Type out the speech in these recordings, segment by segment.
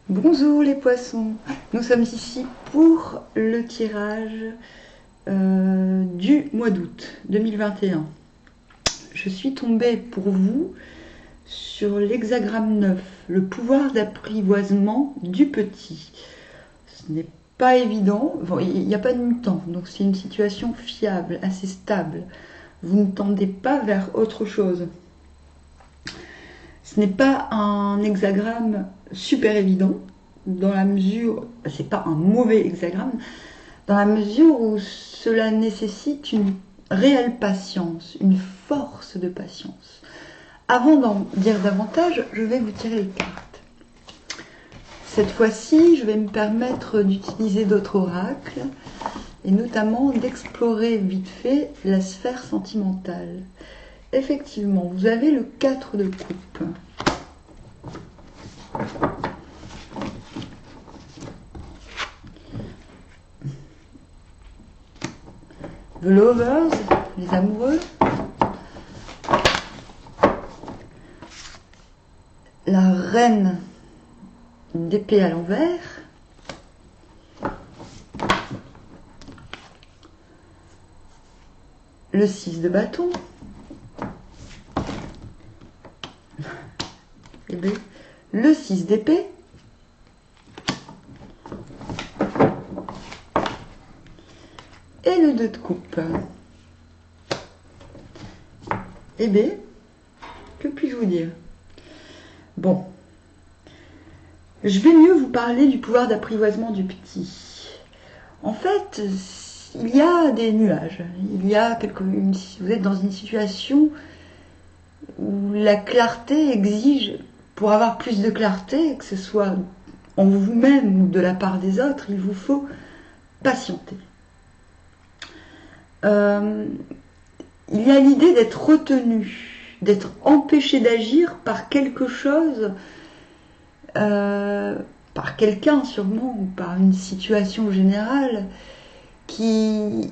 Bonjour les poissons, nous sommes ici pour le tirage du mois d'août 2021. Je suis tombée pour vous sur l'hexagramme 9, le pouvoir d'apprivoisement du petit. Ce n'est pas évident, il n'y a pas de mutant, donc c'est une situation fiable, assez stable. Vous ne tendez pas vers autre chose. Ce n'est pas un hexagramme super évident, dans la mesure, c'est pas un mauvais hexagramme, dans la mesure où cela nécessite une réelle patience, une force de patience. Avant d'en dire davantage, je vais vous tirer les cartes. Cette fois-ci, je vais me permettre d'utiliser d'autres oracles, et notamment d'explorer vite fait la sphère sentimentale. Effectivement, vous avez le 4 de coupe. The Lovers, les amoureux. La reine d'épée à l'envers. Le 6 de bâton. Le 6 d'épée. Et le 2 de coupe. Eh bien, que puis-je vous dire? Bon, je vais mieux vous parler du pouvoir d'apprivoisement du petit. En fait, il y a des nuages. Vous êtes dans une situation où la clarté exige, pour avoir plus de clarté, que ce soit en vous-même ou de la part des autres, il vous faut patienter. Il y a l'idée d'être retenu, d'être empêché d'agir par quelque chose, par quelqu'un sûrement, ou par une situation générale qui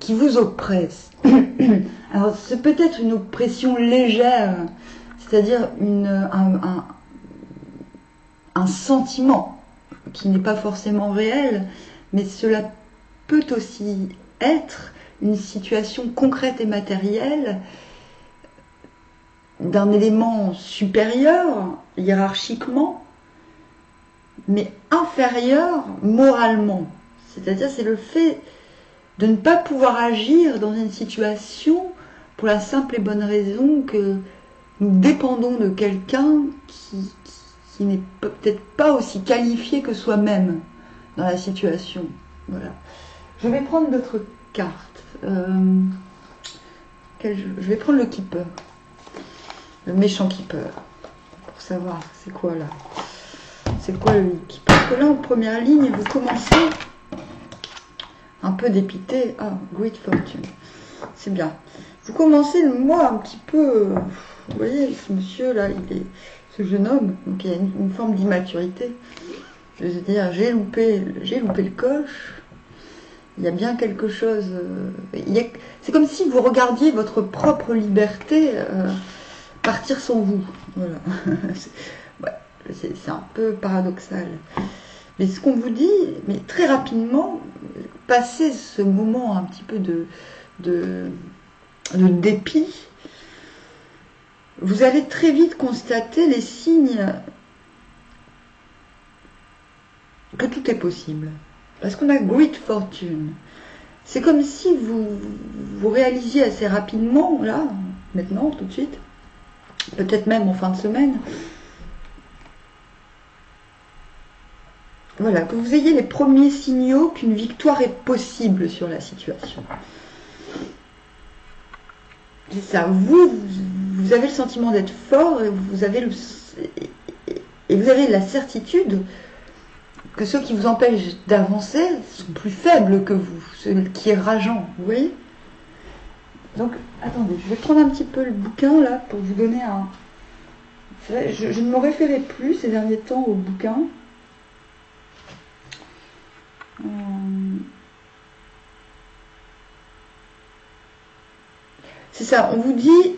vous oppresse. Alors c'est peut-être une oppression légère, c'est-à-dire un sentiment qui n'est pas forcément réel, mais cela peut aussi être une situation concrète et matérielle d'un élément supérieur hiérarchiquement, mais inférieur moralement. C'est-à-dire c'est le fait de ne pas pouvoir agir dans une situation pour la simple et bonne raison que nous dépendons de quelqu'un qui n'est peut-être pas aussi qualifié que soi-même dans la situation. Voilà. Je vais prendre d'autres cartes. Je vais prendre le keeper. Le méchant keeper. Pour savoir c'est quoi là. C'est quoi le keeper? Parce que là en première ligne, vous commencez un peu dépité. Ah, Great Fortune. C'est bien. Vous commencez le mois un petit peu. Vous voyez, ce monsieur là, ce jeune homme, donc il y a une forme d'immaturité. Je veux dire, j'ai loupé le coche. Il y a bien quelque chose. C'est comme si vous regardiez votre propre liberté partir sans vous. Voilà. C'est un peu paradoxal. Mais ce qu'on vous dit, mais très rapidement, passer ce moment un petit peu de dépit, vous allez très vite constater les signes que tout est possible. Parce qu'on a Great Fortune. C'est comme si vous réalisiez assez rapidement, là, maintenant, tout de suite, peut-être même en fin de semaine, voilà, que vous ayez les premiers signaux qu'une victoire est possible sur la situation. C'est ça, vous avez le sentiment d'être fort et vous avez la certitude que ceux qui vous empêchent d'avancer sont plus faibles que vous, ce qui est rageant, vous voyez? Donc, attendez, je vais prendre un petit peu le bouquin là pour vous donner un... Je ne me référais plus ces derniers temps au bouquin. C'est ça, on vous dit,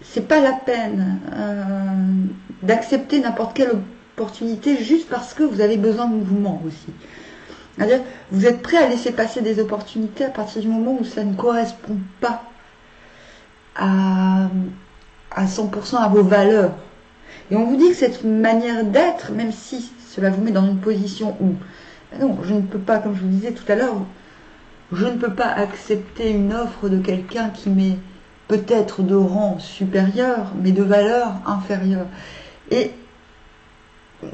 c'est pas la peine d'accepter n'importe quelle opportunité juste parce que vous avez besoin de mouvement aussi. C'est-à-dire, vous êtes prêt à laisser passer des opportunités à partir du moment où ça ne correspond pas à 100% à vos valeurs. Et on vous dit que cette manière d'être, même si cela vous met dans une position où, non, je ne peux pas, comme je vous disais tout à l'heure, je ne peux pas accepter une offre de quelqu'un qui m'est peut-être de rang supérieur, mais de valeur inférieure. Et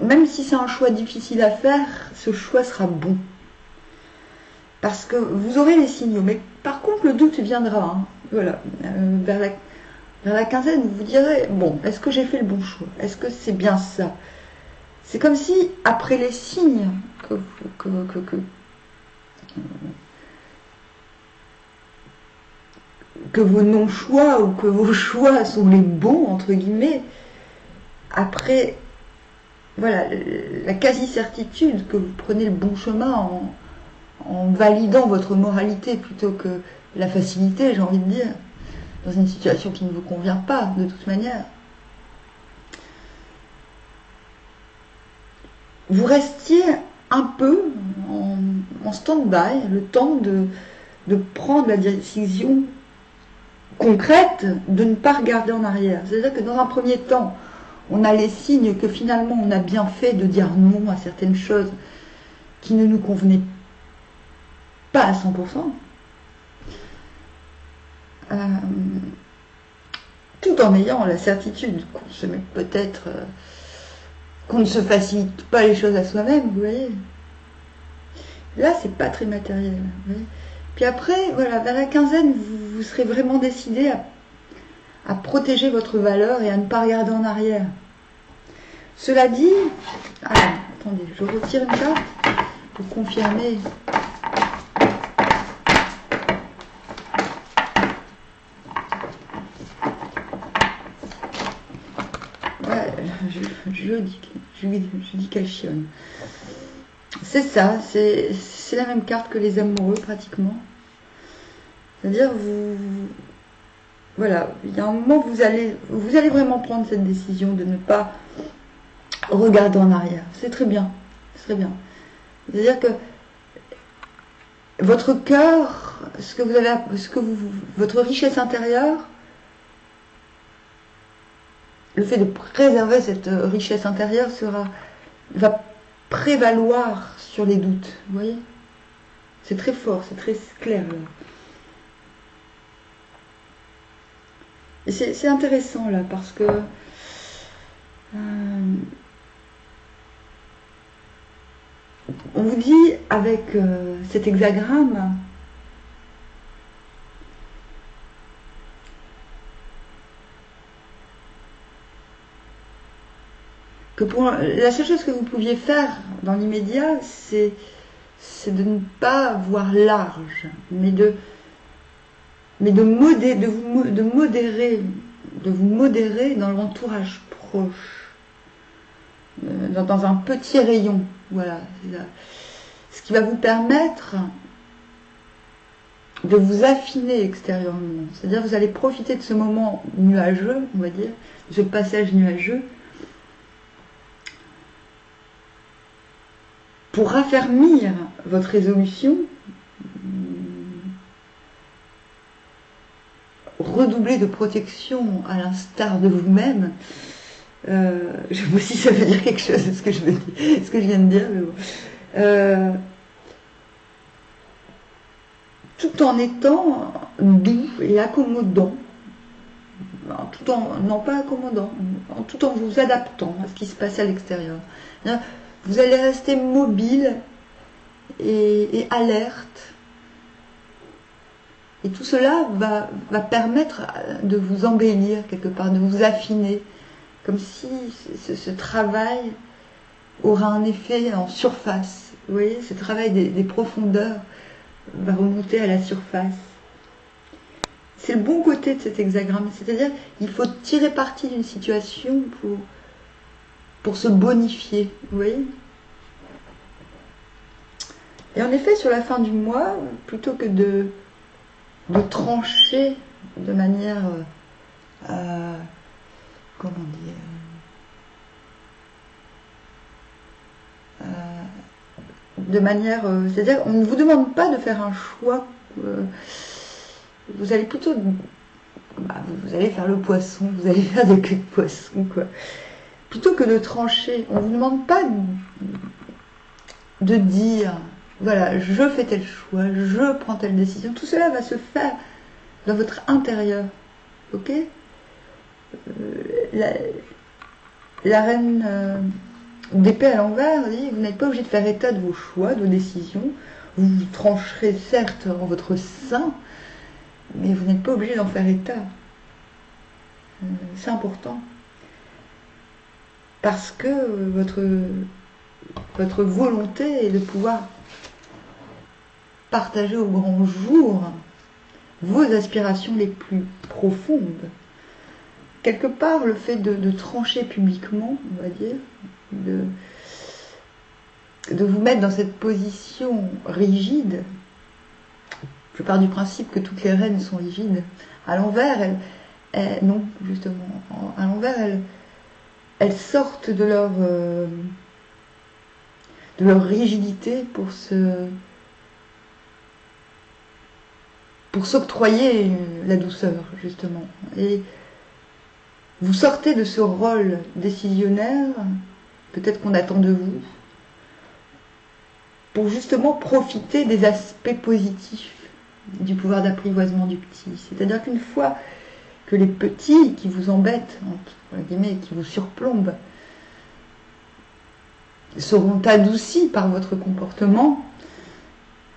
même si c'est un choix difficile à faire, ce choix sera bon. Parce que vous aurez les signaux. Mais par contre, le doute viendra. Hein. Voilà. Vers la quinzaine, vous vous direz, bon, est-ce que j'ai fait le bon choix? Est-ce que c'est bien ça? C'est comme si, après les signes que vos non-choix ou que vos choix sont les bons, entre guillemets, après, voilà, la quasi-certitude que vous prenez le bon chemin en validant votre moralité plutôt que la facilité, j'ai envie de dire, dans une situation qui ne vous convient pas, de toute manière. Vous restiez un peu en stand-by, le temps de prendre la décision concrète de ne pas regarder en arrière. C'est-à-dire que dans un premier temps, on a les signes que finalement on a bien fait de dire non à certaines choses qui ne nous convenaient pas à 100%, tout en ayant la certitude qu'on se met peut-être, qu'on ne se facilite pas les choses à soi-même, vous voyez. Là, c'est pas très matériel. Vous voyez. Puis après, voilà, vers la quinzaine, vous serez vraiment décidé à protéger votre valeur et à ne pas regarder en arrière. Cela dit, alors, attendez, je retire une carte pour confirmer. Ouais, je dis Calcium. C'est ça, c'est la même carte que les amoureux pratiquement. C'est-à-dire, voilà, il y a un moment où vous allez vraiment prendre cette décision de ne pas regarder en arrière. C'est très bien, c'est très bien. C'est-à-dire que votre cœur, votre richesse intérieure, le fait de préserver cette richesse intérieure va prévaloir sur les doutes, vous voyez. C'est très fort, c'est très clair là. Et c'est intéressant là parce que on vous dit avec cet hexagramme que la seule chose que vous pouviez faire dans l'immédiat, c'est de ne pas voir large, mais de vous modérer dans l'entourage proche, dans un petit rayon, voilà. Ce qui va vous permettre de vous affiner extérieurement. C'est-à-dire vous allez profiter de ce moment nuageux, on va dire, de ce passage nuageux, pour raffermir votre résolution, redoubler de protection à l'instar de vous-même. Je sais pas si ça veut dire quelque chose, ce que je viens de dire, mais bon. Tout en étant doux et accommodant, tout en vous adaptant à ce qui se passe à l'extérieur. Vous allez rester mobile et alerte. Et tout cela va permettre de vous embellir quelque part, de vous affiner, comme si ce travail aura un effet en surface. Vous voyez, ce travail des profondeurs va remonter à la surface. C'est le bon côté de cet hexagramme, c'est-à-dire qu'il faut tirer parti d'une situation pour se bonifier, vous voyez. Et en effet, sur la fin du mois, plutôt que de trancher de manière, comment dire, de manière... c'est-à-dire, on ne vous demande pas de faire un choix. Vous allez plutôt... vous allez faire le poisson, vous allez faire des queues de poisson, quoi. Plutôt que de trancher, on ne vous demande pas de dire, voilà, je fais tel choix, je prends telle décision. Tout cela va se faire dans votre intérieur, ok? La reine d'épée à l'envers dit, vous n'êtes pas obligé de faire état de vos choix, de vos décisions. Vous trancherez certes en votre sein, mais vous n'êtes pas obligé d'en faire état. C'est important. Parce que votre volonté est de pouvoir partager au grand jour vos aspirations les plus profondes. Quelque part, le fait de trancher publiquement, on va dire, de vous mettre dans cette position rigide, je pars du principe que toutes les reines sont rigides. À l'envers, non, justement, à l'envers, elles sortent de leur rigidité pour s'octroyer la douceur, justement. Et vous sortez de ce rôle décisionnaire, peut-être qu'on attend de vous, pour justement profiter des aspects positifs du pouvoir d'apprivoisement du petit. C'est-à-dire qu'une fois que les petits qui vous embêtent, entre guillemets, qui vous surplombent, seront adoucis par votre comportement,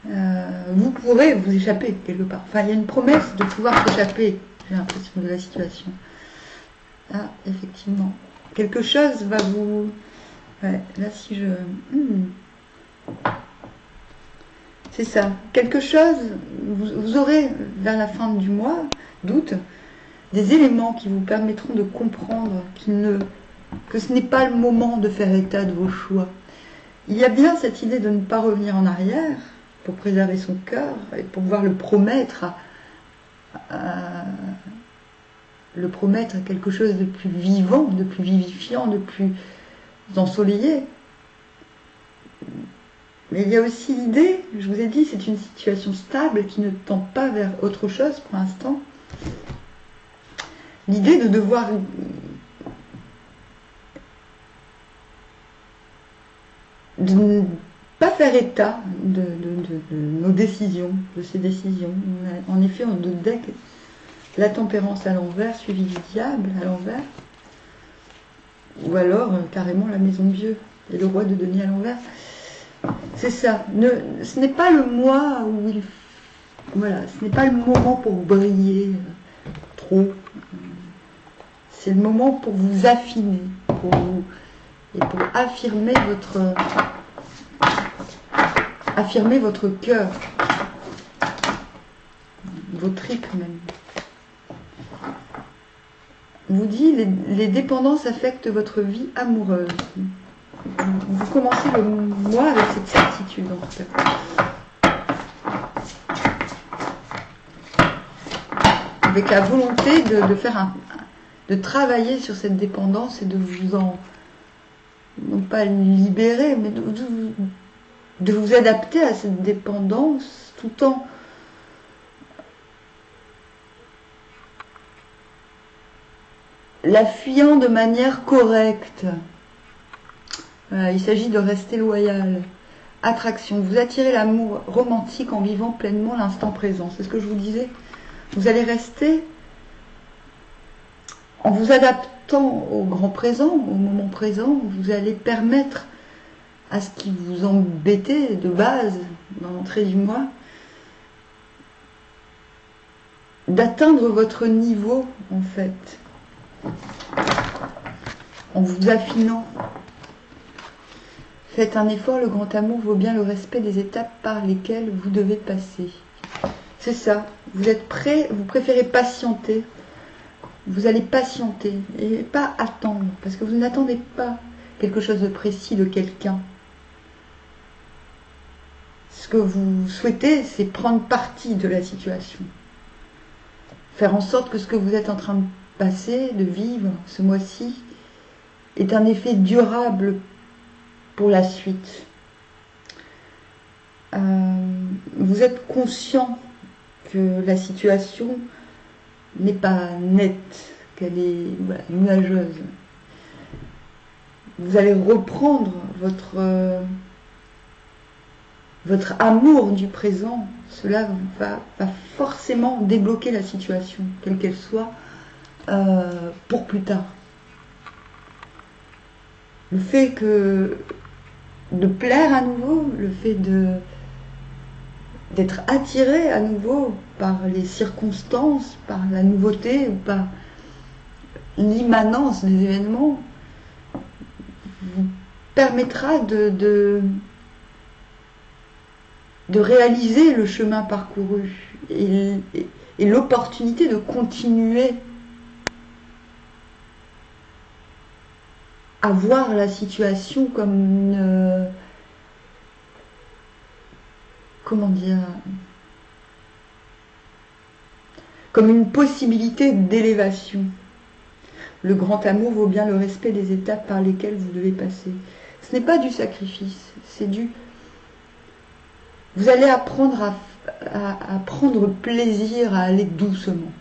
vous pourrez vous échapper quelque part. Enfin, il y a une promesse de pouvoir s'échapper, j'ai l'impression, de la situation. Ah, effectivement. Quelque chose va vous... Ouais, là, si je... C'est ça. Quelque chose, vous aurez, vers la fin du mois d'août, des éléments qui vous permettront de comprendre que ce n'est pas le moment de faire état de vos choix. Il y a bien cette idée de ne pas revenir en arrière pour préserver son cœur et pour pouvoir le promettre à quelque chose de plus vivant, de plus vivifiant, de plus ensoleillé. Mais il y a aussi l'idée, je vous ai dit, c'est une situation stable qui ne tend pas vers autre chose pour l'instant. L'idée de devoir de ne pas faire état de nos décisions, de ces décisions. En effet, on nous dit la tempérance à l'envers, suivie du diable à l'envers, ou alors carrément la maison de Dieu et le roi de denier à l'envers. C'est ça. Ce n'est pas le mois où voilà, ce n'est pas le moment pour briller trop. C'est le moment pour vous affiner, pour affirmer votre cœur, vos tripes même. On vous dit, les dépendances affectent votre vie amoureuse. Vous commencez le mois avec cette certitude, en tout cas. Avec la volonté de travailler sur cette dépendance et de vous en... non pas libérer, mais de vous adapter à cette dépendance tout en la fuyant de manière correcte. Voilà, il s'agit de rester loyal. Attraction. Vous attirez l'amour romantique en vivant pleinement l'instant présent. C'est ce que je vous disais. Vous allez rester en vous adaptant au grand présent, au moment présent. Vous allez permettre à ce qui vous embêtait de base dans l'entrée du mois d'atteindre votre niveau, en fait, en vous affinant. Faites un effort, le grand amour vaut bien le respect des étapes par lesquelles vous devez passer. C'est ça, vous êtes prêt, vous préférez patienter. Vous allez patienter et pas attendre, parce que vous n'attendez pas quelque chose de précis de quelqu'un. Ce que vous souhaitez, c'est prendre parti de la situation. Faire en sorte que ce que vous êtes en train de passer, de vivre ce mois-ci, ait un effet durable pour la suite. vous êtes conscient que la situation n'est pas nette, qu'elle est voilà, nuageuse. Vous allez reprendre votre amour du présent. Cela va forcément débloquer la situation, quelle qu'elle soit, pour plus tard. Le fait de plaire à nouveau, le fait d'être attiré à nouveau par les circonstances, par la nouveauté ou par l'immanence des événements, vous permettra de réaliser le chemin parcouru et l'opportunité de continuer à voir la situation comme une... comment dire, comme une possibilité d'élévation. Le grand amour vaut bien le respect des étapes par lesquelles vous devez passer. Ce n'est pas du sacrifice, c'est du... Vous allez apprendre à prendre plaisir à aller doucement.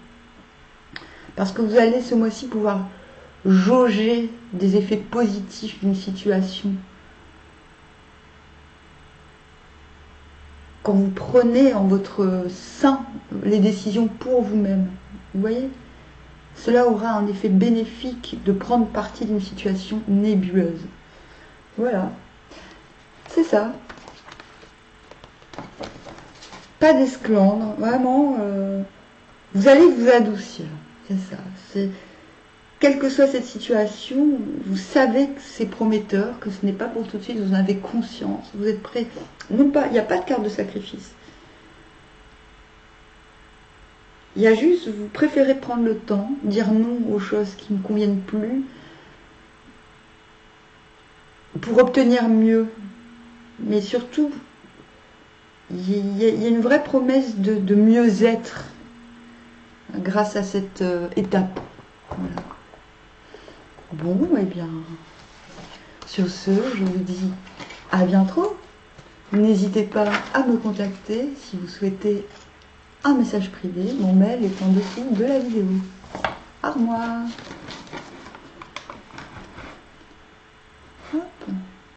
Parce que vous allez ce mois-ci pouvoir jauger des effets positifs d'une situation. Quand vous prenez en votre sein les décisions pour vous-même, vous voyez, cela aura un effet bénéfique de prendre parti d'une situation nébuleuse. Voilà, c'est ça. Pas d'esclandre, vraiment, vous allez vous adoucir, c'est ça. Quelle que soit cette situation, vous savez que c'est prometteur, que ce n'est pas pour tout de suite, vous en avez conscience, vous êtes prêt. Non pas, il n'y a pas de carte de sacrifice. Il y a juste, vous préférez prendre le temps, dire non aux choses qui ne conviennent plus, pour obtenir mieux. Mais surtout, il y a une vraie promesse de mieux-être grâce à cette étape. Voilà. Bon, eh bien, sur ce, je vous dis à bientôt. N'hésitez pas à me contacter si vous souhaitez un message privé. Mon mail est en dessous de la vidéo. Au revoir.